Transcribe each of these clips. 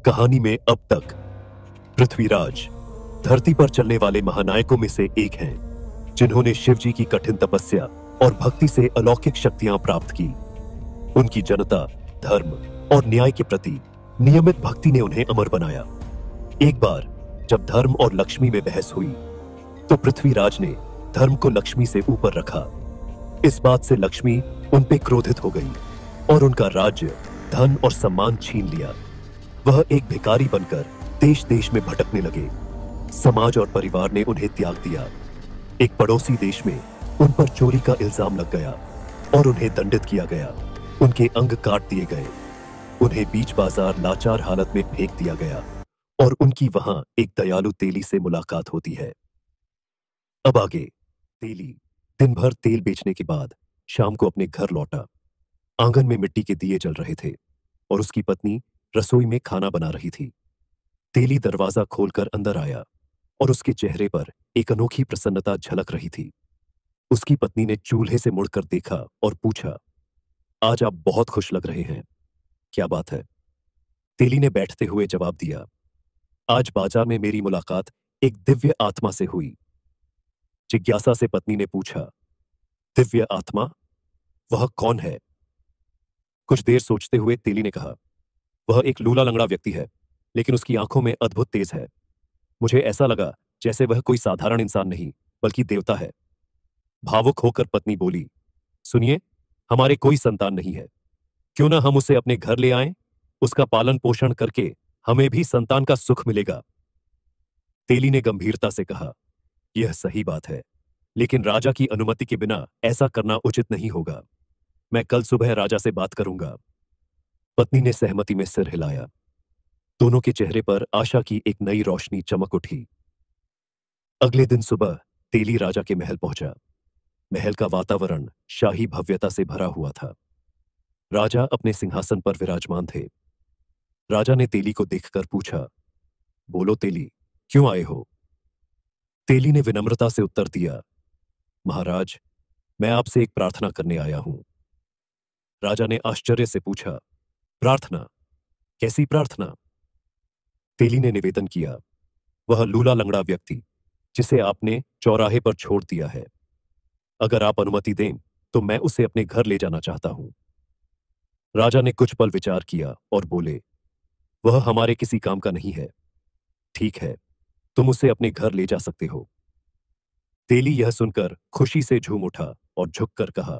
कहानी में अब तक पृथ्वीराज धरती पर चलने वाले महानायकों में से एक हैं, जिन्होंने शिव जी की कठिन तपस्या और भक्ति से अलौकिक शक्तियां प्राप्त की। उनकी जनता, धर्म और न्याय के प्रति नियमित भक्ति ने उन्हें अमर बनाया। एक बार जब धर्म और लक्ष्मी में बहस हुई, तो पृथ्वीराज ने धर्म को लक्ष्मी से ऊपर रखा। इस बात से लक्ष्मी उन पे क्रोधित हो गई और उनका राज्य, धन और सम्मान छीन लिया। वह एक भिखारी बनकर देश देश में भटकने लगे। समाज और परिवार ने उन्हें त्याग दिया। एक पड़ोसी देश में उन पर चोरी का इल्जाम लग गया और उन्हें दंडित किया गया। उनके अंग काट दिए गए। उन्हें बीच बाजार लाचार हालत में फेंक दिया गया और उनकी वहां एक दयालु तेली से मुलाकात होती है। अब आगे तेली दिन भर तेल बेचने के बाद शाम को अपने घर लौटा। आंगन में मिट्टी के दिए जल रहे थे और उसकी पत्नी रसोई में खाना बना रही थी। तेली दरवाजा खोलकर अंदर आया और उसके चेहरे पर एक अनोखी प्रसन्नता झलक रही थी। उसकी पत्नी ने चूल्हे से मुड़कर देखा और पूछा, आज आप बहुत खुश लग रहे हैं, क्या बात है? तेली ने बैठते हुए जवाब दिया, आज बाजार में मेरी मुलाकात एक दिव्य आत्मा से हुई। जिज्ञासा से पत्नी ने पूछा, दिव्य आत्मा? वह कौन है? कुछ देर सोचते हुए तेली ने कहा, वह एक लूला लंगड़ा व्यक्ति है, लेकिन उसकी आंखों में अद्भुत तेज है। मुझे ऐसा लगा जैसे वह कोई साधारण इंसान नहीं बल्कि देवता है। भावुक होकर पत्नी बोली, सुनिए, हमारे कोई संतान नहीं है, क्यों ना हम उसे अपने घर ले आएं? उसका पालन पोषण करके हमें भी संतान का सुख मिलेगा। तेली ने गंभीरता से कहा, यह सही बात है, लेकिन राजा की अनुमति के बिना ऐसा करना उचित नहीं होगा। मैं कल सुबह राजा से बात करूंगा। पत्नी ने सहमति में सिर हिलाया। दोनों के चेहरे पर आशा की एक नई रोशनी चमक उठी। अगले दिन सुबह तेली राजा के महल पहुंचा। महल का वातावरण शाही भव्यता से भरा हुआ था। राजा अपने सिंहासन पर विराजमान थे। राजा ने तेली को देखकर पूछा, बोलो तेली, क्यों आए हो? तेली ने विनम्रता से उत्तर दिया, महाराज, मैं आपसे एक प्रार्थना करने आया हूं। राजा ने आश्चर्य से पूछा, प्रार्थना? कैसी प्रार्थना? तेली ने निवेदन किया, वह लूला लंगड़ा व्यक्ति जिसे आपने चौराहे पर छोड़ दिया है, अगर आप अनुमति दें तो मैं उसे अपने घर ले जाना चाहता हूं। राजा ने कुछ पल विचार किया और बोले, वह हमारे किसी काम का नहीं है। ठीक है, तुम उसे अपने घर ले जा सकते हो। तेली यह सुनकर खुशी से झूम उठा और झुककर कहा,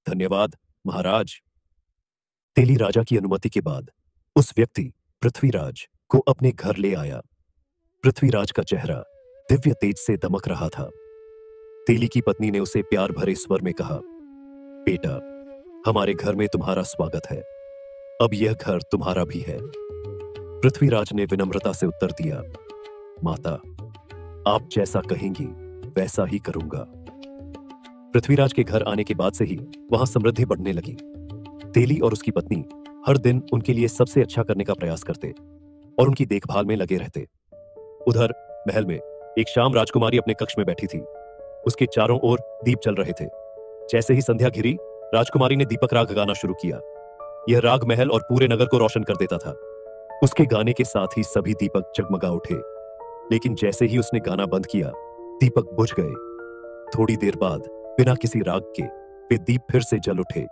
धन्यवाद महाराज। तेली राजा की अनुमति के बाद उस व्यक्ति पृथ्वीराज को अपने घर ले आया। पृथ्वीराज का चेहरा दिव्य तेज से दमक रहा था। तेली की पत्नी ने उसे प्यार भरे स्वर में कहा, बेटा, हमारे घर में तुम्हारा स्वागत है। अब यह घर तुम्हारा भी है। पृथ्वीराज ने विनम्रता से उत्तर दिया, माता, आप जैसा कहेंगी वैसा ही करूंगा। पृथ्वीराज के घर आने के बाद से ही वहां समृद्धि बढ़ने लगी। तेली और उसकी पत्नी हर दिन उनके लिए सबसे अच्छा करने का प्रयास करते और उनकी देखभाल में लगे रहते। उधर महल में एक शाम राजकुमारी अपने कक्ष में बैठी थी। उसके चारों ओर दीप जल रहे थे। जैसे ही संध्या घिरी, राजकुमारी ने दीपक राग गाना शुरू किया। यह राग महल और पूरे नगर को रोशन कर देता था। उसके गाने के साथ ही सभी दीपक जगमगा उठे, लेकिन जैसे ही उसने गाना बंद किया, दीपक बुझ गए। थोड़ी देर बाद बिना किसी राग के वे दीप फिर से जल उठे।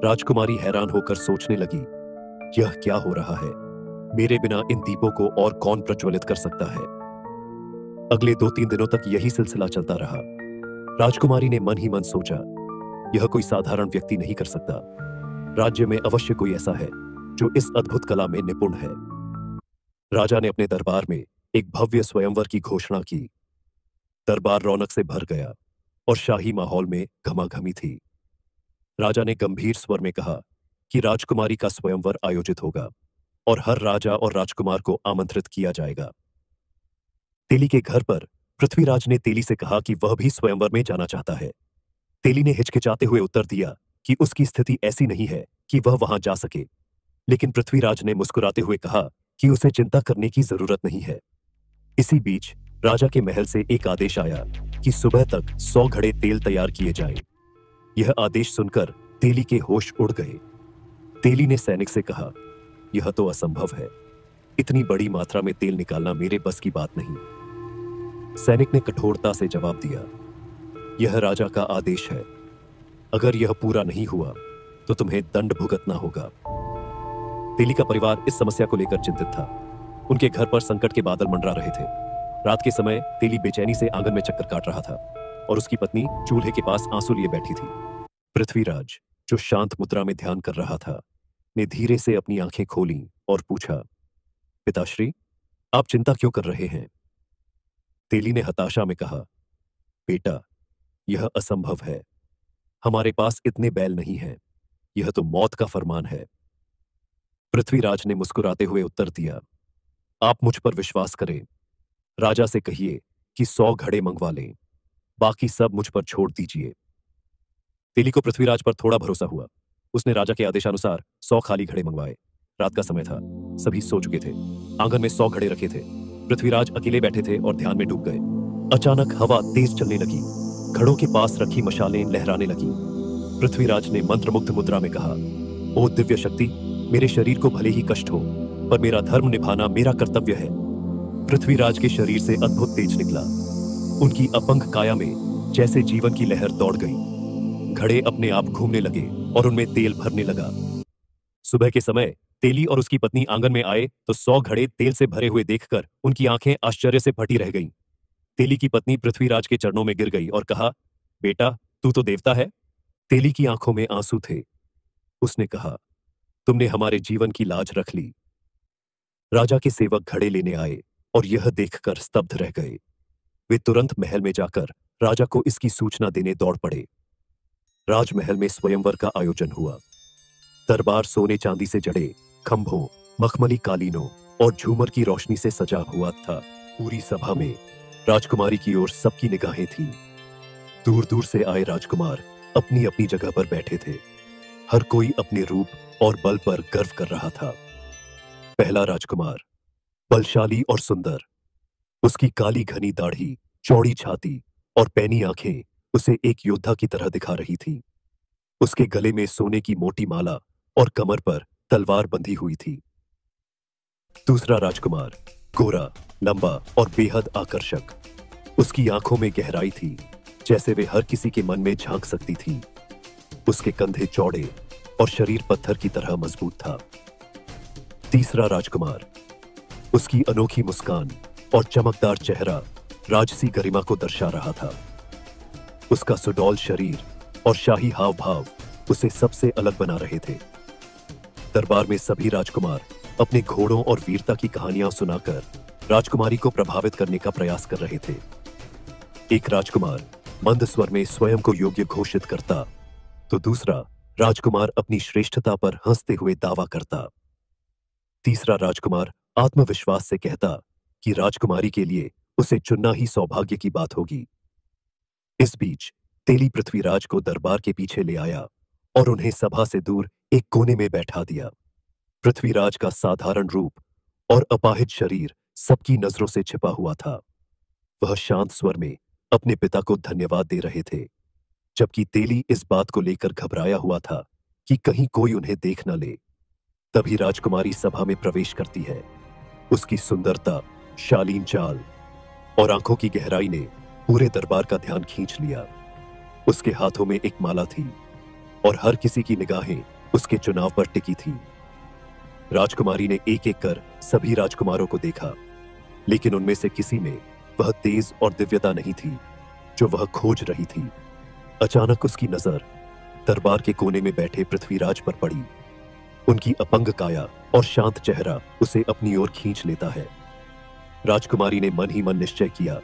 राजकुमारी हैरान होकर सोचने लगी, यह क्या हो रहा है? मेरे बिना इन दीपों को और कौन प्रज्वलित कर सकता है? अगले 2-3 दिनों तक यही सिलसिला चलता रहा। राजकुमारी ने मन ही मन सोचा, यह कोई साधारण व्यक्ति नहीं कर सकता। राज्य में अवश्य कोई ऐसा है जो इस अद्भुत कला में निपुण है। राजा ने अपने दरबार में एक भव्य स्वयंवर की घोषणा की। दरबार रौनक से भर गया और शाही माहौल में घमाघमी थी। राजा ने गंभीर स्वर में कहा कि राजकुमारी का स्वयंवर आयोजित होगा और हर राजा और राजकुमार को आमंत्रित किया जाएगा। तेली के घर पर पृथ्वीराज ने तेली से कहा कि वह भी स्वयंवर में जाना चाहता है। तेली ने हिचकिचाते हुए उत्तर दिया कि उसकी स्थिति ऐसी नहीं है कि वह वहां जा सके, लेकिन पृथ्वीराज ने मुस्कुराते हुए कहा कि उसे चिंता करने की जरूरत नहीं है। इसी बीच राजा के महल से एक आदेश आया कि सुबह तक 100 घड़े तेल तैयार किए जाएं। यह आदेश सुनकर तेली के होश उड़ गए। तेली ने सैनिक से कहा, यह तो असंभव है। इतनी बड़ी मात्रा में तेल निकालना मेरे बस की बात नहीं। सैनिक ने कठोरता से जवाब दिया, यह राजा का आदेश है। अगर यह पूरा नहीं हुआ तो तुम्हें दंड भुगतना होगा। तेली का परिवार इस समस्या को लेकर चिंतित था। उनके घर पर संकट के बादल मंडरा रहे थे। रात के समय तेली बेचैनी से आंगन में चक्कर काट रहा था और उसकी पत्नी चूल्हे के पास आंसू लिए बैठी थी। पृथ्वीराज, जो शांत मुद्रा में ध्यान कर रहा था, ने धीरे से अपनी आंखें खोलीं और पूछा, पिताश्री, आप चिंता क्यों कर रहे हैं? तेली ने हताशा में कहा, बेटा, यह असंभव है। हमारे पास इतने बैल नहीं हैं। यह तो मौत का फरमान है। पृथ्वीराज ने मुस्कुराते हुए उत्तर दिया, आप मुझ पर विश्वास करें। राजा से कहिए कि 100 घड़े मंगवा लें। बाकी सब मुझ पर छोड़ दीजिए। तेली को पृथ्वीराज पर थोड़ा भरोसा हुआ। उसने राजा के आदेशानुसार 100 खाली घड़े मंगवाए। रात का समय था, सभी सो चुके थे। आंगन में 100 घड़े रखे थे। पृथ्वीराज अकेले बैठे थे और ध्यान में डूब गए। अचानक हवा तेज चलने लगी। घड़ों के पास रखी मशालें लहराने लगी। पृथ्वीराज ने मंत्रमुग्ध मुद्रा में कहा, ओ दिव्य शक्ति, मेरे शरीर को भले ही कष्ट हो, पर मेरा धर्म निभाना मेरा कर्तव्य है। पृथ्वीराज के शरीर से अद्भुत तेज निकला। उनकी अपंग काया में जैसे जीवन की लहर दौड़ गई। घड़े अपने आप घूमने लगे और उनमें तेल भरने लगा। सुबह के समय तेली और उसकी पत्नी आंगन में आए तो 100 घड़े तेल से भरे हुए देखकर उनकी आंखें आश्चर्य से फटी रह गईं। तेली की पत्नी पृथ्वीराज के चरणों में गिर गई और कहा, बेटा, तू तो देवता है। तेली की आंखों में आंसू थे। उसने कहा, तुमने हमारे जीवन की लाज रख ली। राजा के सेवक घड़े लेने आए और यह देखकर स्तब्ध रह गए। वे तुरंत महल में जाकर राजा को इसकी सूचना देने दौड़ पड़े। राजमहल में स्वयंवर का आयोजन हुआ। दरबार सोने चांदी से जड़े खंभों, मखमली कालीनों और झूमर की रोशनी से सजा हुआ था। पूरी सभा में राजकुमारी की ओर सबकी निगाहें थीं। दूर दूर से आए राजकुमार अपनी अपनी जगह पर बैठे थे। हर कोई अपने रूप और बल पर गर्व कर रहा था। पहला राजकुमार, बलशाली और सुंदर। उसकी काली घनी दाढ़ी, चौड़ी छाती और पैनी आंखें उसे एक योद्धा की तरह दिखा रही थी। उसके गले में सोने की मोटी माला और कमर पर तलवार बंधी हुई थी। दूसरा राजकुमार, गोरा, लंबा और बेहद आकर्षक। उसकी आंखों में गहराई थी, जैसे वे हर किसी के मन में झांक सकती थी। उसके कंधे चौड़े और शरीर पत्थर की तरह मजबूत था। तीसरा राजकुमार, उसकी अनोखी मुस्कान और चमकदार चेहरा राजसी गरिमा को दर्शा रहा था। उसका सुडौल शरीर और शाही हाव भाव उसे सबसे अलग बना रहे थे। दरबार में सभी राजकुमार अपने घोड़ों और वीरता की कहानियां सुनाकर राजकुमारी को प्रभावित करने का प्रयास कर रहे थे। एक राजकुमार मंद स्वर में स्वयं को योग्य घोषित करता, तो दूसरा राजकुमार अपनी श्रेष्ठता पर हंसते हुए दावा करता। तीसरा राजकुमार आत्मविश्वास से कहता कि राजकुमारी के लिए उसे चुनना ही सौभाग्य की बात होगी। इस बीच तेली पृथ्वीराज को दरबार के पीछे ले आया और उन्हें सभा से दूर एक कोने में बैठा दिया। पृथ्वीराज का साधारण रूप और अपाहिज शरीर सबकी नजरों से छिपा हुआ था। वह शांत स्वर में अपने पिता को धन्यवाद दे रहे थे, जबकि तेली इस बात को लेकर घबराया हुआ था कि कहीं कोई उन्हें देख न ले। तभी राजकुमारी सभा में प्रवेश करती है। उसकी सुंदरता, शालीन चाल और आंखों की गहराई ने पूरे दरबार का ध्यान खींच लिया। उसके हाथों में एक माला थी और हर किसी की निगाहें उसके चुनाव पर टिकी थी। राजकुमारी ने एक एक कर सभी राजकुमारों को देखा, लेकिन उनमें से किसी में वह तेज और दिव्यता नहीं थी जो वह खोज रही थी। अचानक उसकी नजर दरबार के कोने में बैठे पृथ्वीराज पर पड़ी। उनकी अपंग काया और शांत चेहरा उसे अपनी ओर खींच लेता है। राजकुमारी ने मन ही मन निश्चय किया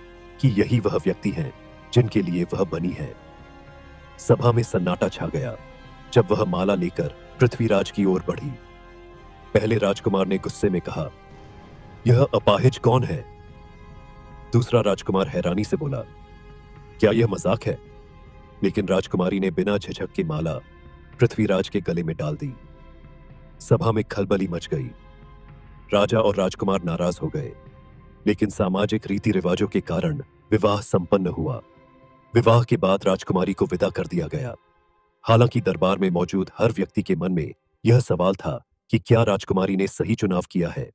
कि यही वह व्यक्ति हैं जिनके लिए वह बनी है। सभा में सन्नाटा छा गया जब वह माला लेकर पृथ्वीराज की ओर बढ़ी। पहले राजकुमार ने गुस्से में कहा, यह अपाहिज कौन है? दूसरा राजकुमार हैरानी से बोला, क्या यह मजाक है? लेकिन राजकुमारी ने बिना झिझक के माला पृथ्वीराज के गले में डाल दी। सभा में खलबली मच गई। राजा और राजकुमार नाराज हो गए, लेकिन सामाजिक रीति रिवाजों के कारण विवाह संपन्न हुआ। विवाह के बाद राजकुमारी को विदा कर दिया गया। हालांकि दरबार में मौजूद हर व्यक्ति के मन में यह सवाल था कि क्या राजकुमारी ने सही चुनाव किया है।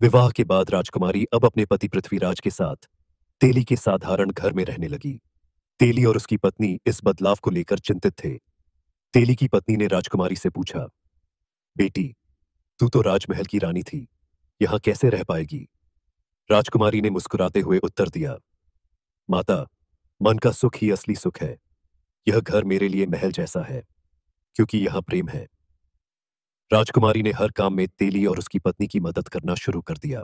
विवाह के बाद राजकुमारी अब अपने पति पृथ्वीराज के साथ तेली के साधारण घर में रहने लगी। तेली और उसकी पत्नी इस बदलाव को लेकर चिंतित थे। तेली की पत्नी ने राजकुमारी से पूछा, बेटी, तू तो राजमहल की रानी थी, यहां कैसे रह पाएगी? राजकुमारी ने मुस्कुराते हुए उत्तर दिया, माता, मन का सुख ही असली सुख है। यह घर मेरे लिए महल जैसा है, क्योंकि यहां प्रेम है। राजकुमारी ने हर काम में तेली और उसकी पत्नी की मदद करना शुरू कर दिया,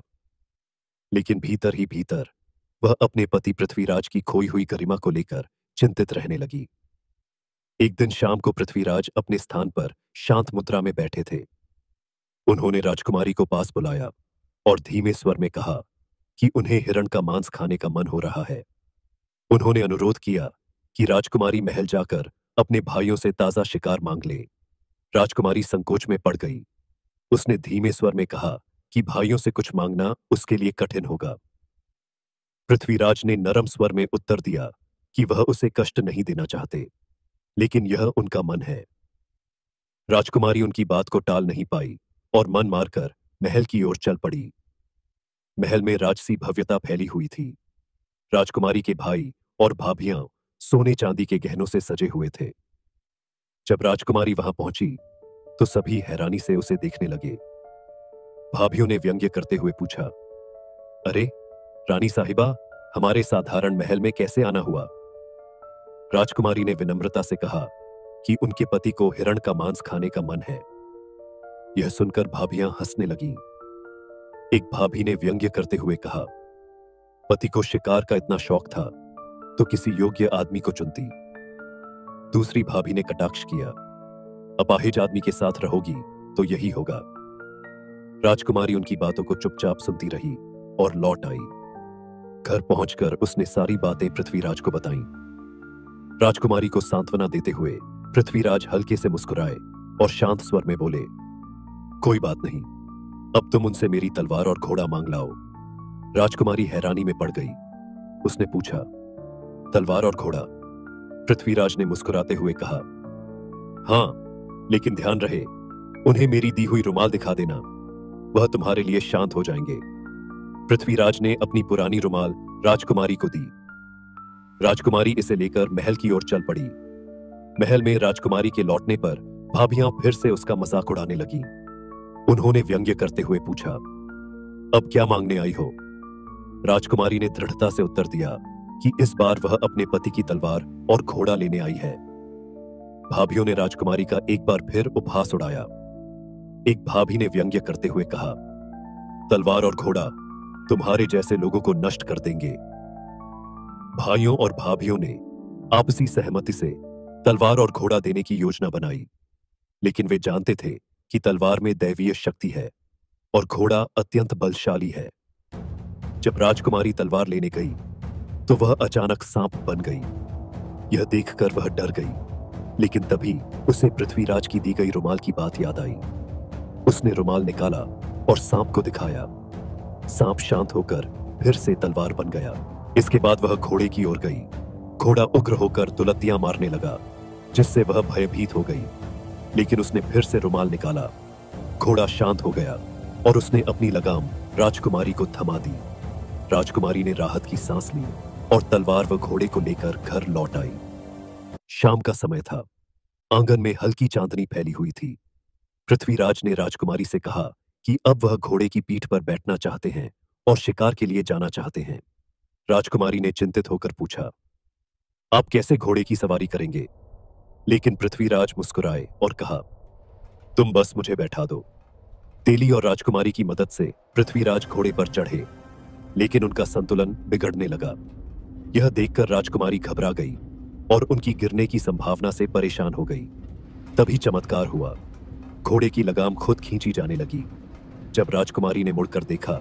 लेकिन भीतर ही भीतर वह अपने पति पृथ्वीराज की खोई हुई गरिमा को लेकर चिंतित रहने लगी। एक दिन शाम को पृथ्वीराज अपने स्थान पर शांत मुद्रा में बैठे थे। उन्होंने राजकुमारी को पास बुलाया और धीमे स्वर में कहा कि उन्हें हिरण का मांस खाने का मन हो रहा है। उन्होंने अनुरोध किया कि राजकुमारी महल जाकर अपने भाइयों से ताजा शिकार मांग ले। राजकुमारी संकोच में पड़ गई। उसने धीमे स्वर में कहा कि भाइयों से कुछ मांगना उसके लिए कठिन होगा। पृथ्वीराज ने नरम स्वर में उत्तर दिया कि वह उसे कष्ट नहीं देना चाहते, लेकिन यह उनका मन है। राजकुमारी उनकी बात को टाल नहीं पाई और मन मारकर महल की ओर चल पड़ी। महल में राजसी भव्यता फैली हुई थी। राजकुमारी के भाई और भाभियां सोने चांदी के गहनों से सजे हुए थे। जब राजकुमारी वहां पहुंची तो सभी हैरानी से उसे देखने लगे। भाभियों ने व्यंग्य करते हुए पूछा, अरे रानी साहिबा, हमारे साधारण महल में कैसे आना हुआ? राजकुमारी ने विनम्रता से कहा कि उनके पति को हिरण का मांस खाने का मन है। यह सुनकर भाभियां हंसने लगीं। एक भाभी ने व्यंग्य करते हुए कहा, पति को शिकार का इतना शौक था तो किसी योग्य आदमी को चुनती। दूसरी भाभी ने कटाक्ष किया, अपाहिज आदमी के साथ रहोगी तो यही होगा। राजकुमारी उनकी बातों को चुपचाप सुनती रही और लौट आई। घर पहुंचकर उसने सारी बातें पृथ्वीराज को बताईं। राजकुमारी को सांत्वना देते हुए पृथ्वीराज हल्के से मुस्कुराए और शांत स्वर में बोले, कोई बात नहीं, अब तुम उनसे मेरी तलवार और घोड़ा मांग लाओ। राजकुमारी हैरानी में पड़ गई। उसने पूछा, तलवार और घोड़ा? पृथ्वीराज ने मुस्कुराते हुए कहा, हां, लेकिन ध्यान रहे, उन्हें मेरी दी हुई रुमाल दिखा देना, वह तुम्हारे लिए शांत हो जाएंगे। पृथ्वीराज ने अपनी पुरानी रुमाल राजकुमारी को दी। राजकुमारी इसे लेकर महल की ओर चल पड़ी। महल में राजकुमारी के लौटने पर भाभियां फिर से उसका मजाक उड़ाने लगीं। उन्होंने व्यंग्य करते हुए पूछा, अब क्या मांगने आई हो? राजकुमारी ने दृढ़ता से उत्तर दिया कि इस बार वह अपने पति की तलवार और घोड़ा लेने आई है। भाभियों ने राजकुमारी का एक बार फिर उपहास उड़ाया। एक भाभी ने व्यंग्य करते हुए कहा, तलवार और घोड़ा तुम्हारे जैसे लोगों को नष्ट कर देंगे। भाइयों और भाभियों ने आपसी सहमति से तलवार और घोड़ा देने की योजना बनाई, लेकिन वे जानते थे कि तलवार में दैवीय शक्ति है और घोड़ा अत्यंत बलशाली है। जब राजकुमारी तलवार लेने गई तो वह अचानक सांप बन गई। यह देखकर वह डर गई, लेकिन तभी उसे पृथ्वीराज की दी गई रुमाल की बात याद आई। उसने रुमाल निकाला और सांप को दिखाया। सांप शांत होकर फिर से तलवार बन गया। इसके बाद वह घोड़े की ओर गई। घोड़ा उग्र होकर दुलत्तियां मारने लगा, जिससे वह भयभीत हो गई, लेकिन उसने फिर से रुमाल निकाला। घोड़ा शांत हो गया और उसने अपनी लगाम राजकुमारी को थमा दी। राजकुमारी ने राहत की सांस ली और तलवार व घोड़े को लेकर घर लौट आई। शाम का समय था। आंगन में हल्की चांदनी फैली हुई थी। पृथ्वीराज ने राजकुमारी से कहा कि अब वह घोड़े की पीठ पर बैठना चाहते हैं और शिकार के लिए जाना चाहते हैं। राजकुमारी ने चिंतित होकर पूछा, आप कैसे घोड़े की सवारी करेंगे? लेकिन पृथ्वीराज मुस्कुराए और कहा, तुम बस मुझे बैठा दो। तेली और राजकुमारी की मदद से पृथ्वीराज घोड़े पर चढ़े, लेकिन उनका संतुलन बिगड़ने लगा। यह देखकर राजकुमारी घबरा गई और उनकी गिरने की संभावना से परेशान हो गई। तभी चमत्कार हुआ। घोड़े की लगाम खुद खींची जाने लगी। जब राजकुमारी ने मुड़कर देखा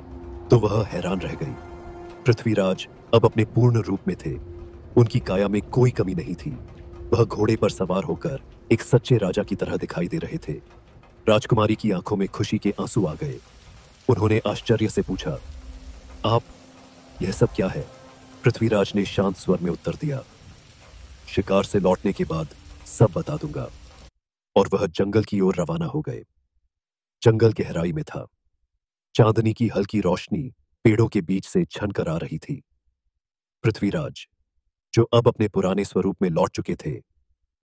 तो वह हैरान रह गई। पृथ्वीराज अब अपने पूर्ण रूप में थे। उनकी काया में कोई कमी नहीं थी। वह घोड़े पर सवार होकर एक सच्चे राजा की तरह दिखाई दे रहे थे। राजकुमारी की आंखों में खुशी के आंसू आ गए। उन्होंने आश्चर्य से पूछा, आप, यह सब क्या है? पृथ्वीराज ने शांत स्वर में उत्तर दिया, शिकार से लौटने के बाद सब बता दूंगा। और वह जंगल की ओर रवाना हो गए। जंगल गहराई में था। चांदनी की हल्की रोशनी पेड़ों के बीच से छनकर आ रही थी। पृथ्वीराज, जो अब अपने पुराने स्वरूप में लौट चुके थे,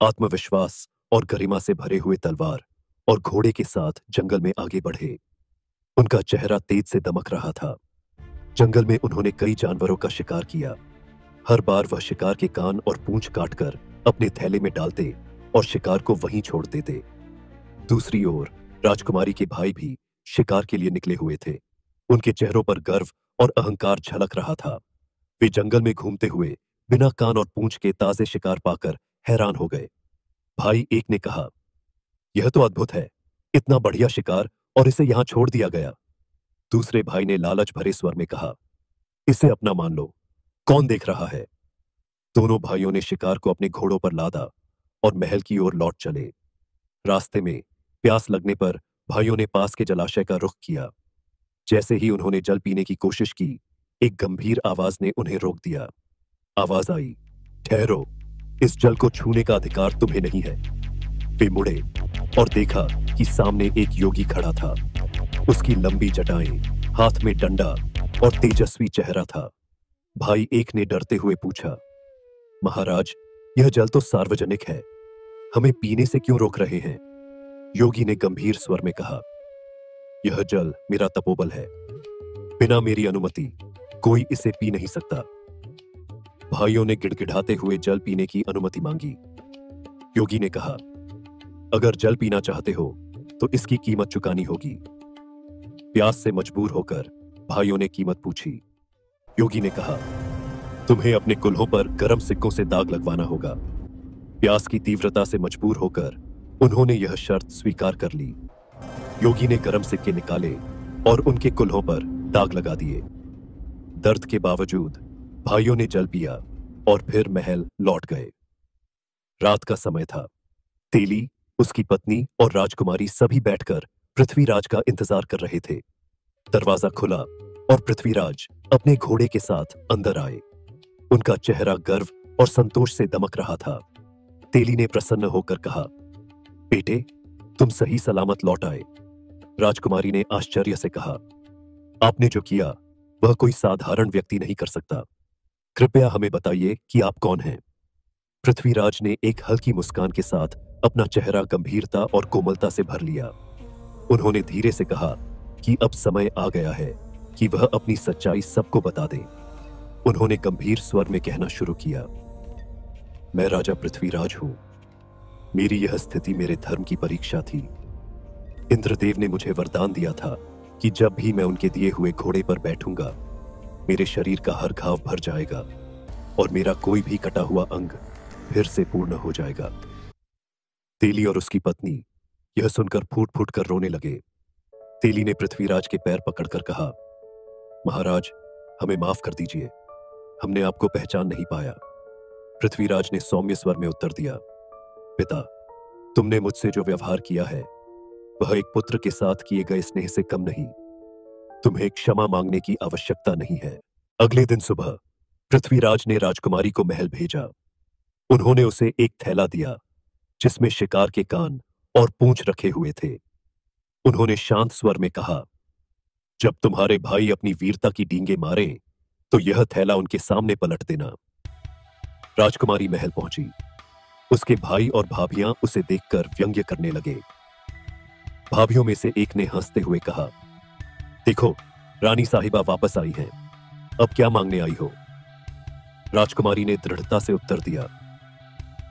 आत्मविश्वास और गरिमा से भरे हुए तलवार और घोड़े के साथ जंगल में आगे बढ़े। उनका चेहरा तेज से दमक रहा था। जंगल में उन्होंने कई जानवरों का शिकार किया। हर बार वह शिकार के कान और पूंछ काटकर अपने थैले में डालते और शिकार को वहीं छोड़ देते। दूसरी ओर राजकुमारी के भाई भी शिकार के लिए निकले हुए थे। उनके चेहरों पर गर्व और अहंकार झलक रहा था। वे जंगल में घूमते हुए बिना कान और पूंछ के ताजे शिकार पाकर हैरान हो गए। भाई एक ने कहा, यह तो अद्भुत है, इतना बढ़िया शिकार और इसे यहां छोड़ दिया गया। दूसरे भाई ने लालच भरे स्वर में कहा, इसे अपना मान लो, कौन देख रहा है। दोनों भाइयों ने शिकार को अपने घोड़ों पर लादा और महल की ओर लौट चले। रास्ते में प्यास लगने पर भाइयों ने पास के जलाशय का रुख किया। जैसे ही उन्होंने जल पीने की कोशिश की, एक गंभीर आवाज ने उन्हें रोक दिया। आवाज आई, ठहरो, इस जल को छूने का अधिकार तुम्हें नहीं है। वे मुड़े और देखा कि सामने एक योगी खड़ा था। उसकी लंबी जटाएं, हाथ में डंडा और तेजस्वी चेहरा था। भाई एक ने डरते हुए पूछा, महाराज, यह जल तो सार्वजनिक है, हमें पीने से क्यों रोक रहे हैं। योगी ने गंभीर स्वर में कहा, यह जल मेरा तपोबल है, बिना मेरी अनुमति कोई इसे पी नहीं सकता। भाइयों ने गिड़गिड़ाते हुए जल पीने की अनुमति मांगी। योगी ने कहा, अगर जल पीना चाहते हो तो इसकी कीमत चुकानी होगी। प्यास से मजबूर होकर भाइयों ने कीमत पूछी। योगी ने कहा, तुम्हें अपने कुल्हों पर गर्म सिक्कों से दाग लगवाना होगा। प्यास की तीव्रता से मजबूर होकर उन्होंने यह शर्त स्वीकार कर ली। योगी ने गर्म सिक्के निकाले और उनके कुल्हों पर दाग लगा दिए। दर्द के बावजूद भाइयों ने जल पिया और फिर महल लौट गए। रात का समय था। तेली, उसकी पत्नी और राजकुमारी सभी बैठकर पृथ्वीराज का इंतजार कर रहे थे। दरवाजा खुला और पृथ्वीराज अपने घोड़े के साथ अंदर आए। उनका चेहरा गर्व और संतोष से दमक रहा था। तेली ने प्रसन्न होकर कहा, बेटे, तुम सही सलामत लौट आए। राजकुमारी ने आश्चर्य से कहा, आपने जो किया वह कोई साधारण व्यक्ति नहीं कर सकता। कृपया हमें बताइए कि आप कौन हैं। पृथ्वीराज ने एक हल्की मुस्कान के साथ अपना चेहरा गंभीरता और कोमलता से भर लिया। उन्होंने धीरे से कहा कि अब समय आ गया है कि वह अपनी सच्चाई सबको बता दें। उन्होंने गंभीर स्वर में कहना शुरू किया, मैं राजा पृथ्वीराज हूं। मेरी यह स्थिति मेरे धर्म की परीक्षा थी। इंद्रदेव ने मुझे वरदान दिया था कि जब भी मैं उनके दिए हुए घोड़े पर बैठूंगा, मेरे शरीर का हर घाव भर जाएगा और मेरा कोई भी कटा हुआ अंग फिर से पूर्ण हो जाएगा। तेली और उसकी पत्नी यह सुनकर फूट फूट कर रोने लगे। तेली ने पृथ्वीराज के पैर पकड़कर कहा, महाराज, हमें माफ कर दीजिए, हमने आपको पहचान नहीं पाया। पृथ्वीराज ने सौम्य स्वर में उत्तर दिया, पिता, तुमने मुझसे जो व्यवहार किया है वह एक पुत्र के साथ किए गए स्नेह से कम नहीं। तुम्हें क्षमा मांगने की आवश्यकता नहीं है। अगले दिन सुबह पृथ्वीराज ने राजकुमारी को महल भेजा। उन्होंने उसे एक थैला दिया जिसमें शिकार के कान और पूंछ रखे हुए थे। उन्होंने शांत स्वर में कहा, जब तुम्हारे भाई अपनी वीरता की डींगे मारे तो यह थैला उनके सामने पलट देना। राजकुमारी महल पहुंची। उसके भाई और भाभियां उसे देखकर व्यंग्य करने लगे। भाभियों में से एक ने हंसते हुए कहा, देखो, रानी साहिबा वापस आई हैं, अब क्या मांगने आई हो। राजकुमारी ने दृढ़ता से उत्तर दिया,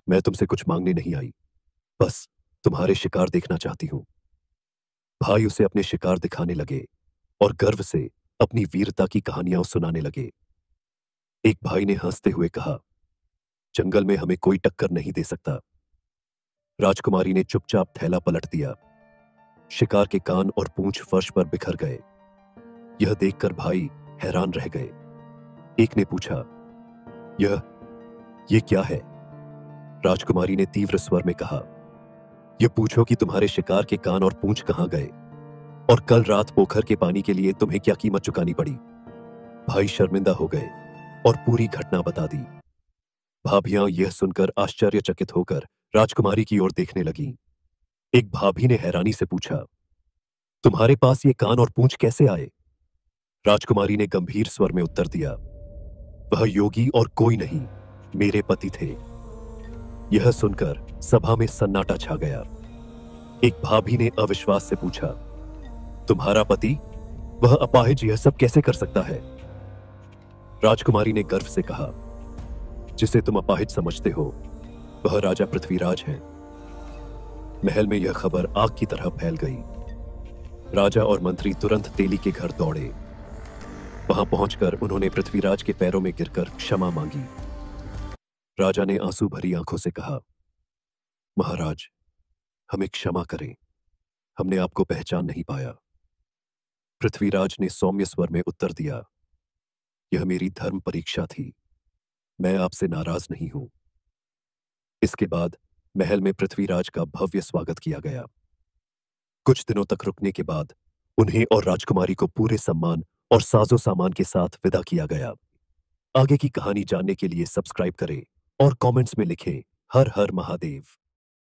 मैं तुमसे कुछ मांगने नहीं आई, बस तुम्हारे शिकार देखना चाहती हूं। भाई उसे अपने शिकार दिखाने लगे और गर्व से अपनी वीरता की कहानियां सुनाने लगे। एक भाई ने हंसते हुए कहा, जंगल में हमें कोई टक्कर नहीं दे सकता। राजकुमारी ने चुपचाप थैला पलट दिया। शिकार के कान और पूंछ फर्श पर बिखर गए। यह देखकर भाई हैरान रह गए। एक ने पूछा, यह क्या है। राजकुमारी ने तीव्र स्वर में कहा, यह पूछो कि तुम्हारे शिकार के कान और पूंछ कहां गए और कल रात पोखर के पानी के लिए तुम्हें क्या कीमत चुकानी पड़ी। भाई शर्मिंदा हो गए और पूरी घटना बता दी। भाभियां यह सुनकर आश्चर्यचकित होकर राजकुमारी की ओर देखने लगीं। एक भाभी ने हैरानी से पूछा, तुम्हारे पास ये कान और पूंछ कैसे आए। राजकुमारी ने गंभीर स्वर में उत्तर दिया, वह योगी और कोई नहीं, मेरे पति थे। यह सुनकर सभा में सन्नाटा छा गया। एक भाभी ने अविश्वास से पूछा, तुम्हारा पति? वह अपाहिज यह सब कैसे कर सकता है? राजकुमारी ने गर्व से कहा, जिसे तुम अपाहिज समझते हो वह राजा पृथ्वीराज हैं। महल में यह खबर आग की तरह फैल गई। राजा और मंत्री तुरंत तेली के घर दौड़े। वहां पहुंचकर उन्होंने पृथ्वीराज के पैरों में गिरकर क्षमा मांगी। राजा ने आंसू भरी आंखों से कहा, महाराज, हमें क्षमा करें, हमने आपको पहचान नहीं पाया। पृथ्वीराज ने सौम्य स्वर में उत्तर दिया, यह मेरी धर्म परीक्षा थी, मैं आपसे नाराज नहीं हूं। इसके बाद महल में पृथ्वीराज का भव्य स्वागत किया गया। कुछ दिनों तक रुकने के बाद उन्हें और राजकुमारी को पूरे सम्मान और साजो सामान के साथ विदा किया गया। आगे की कहानी जानने के लिए सब्सक्राइब करें और कमेंट्स में लिखें, हर हर महादेव।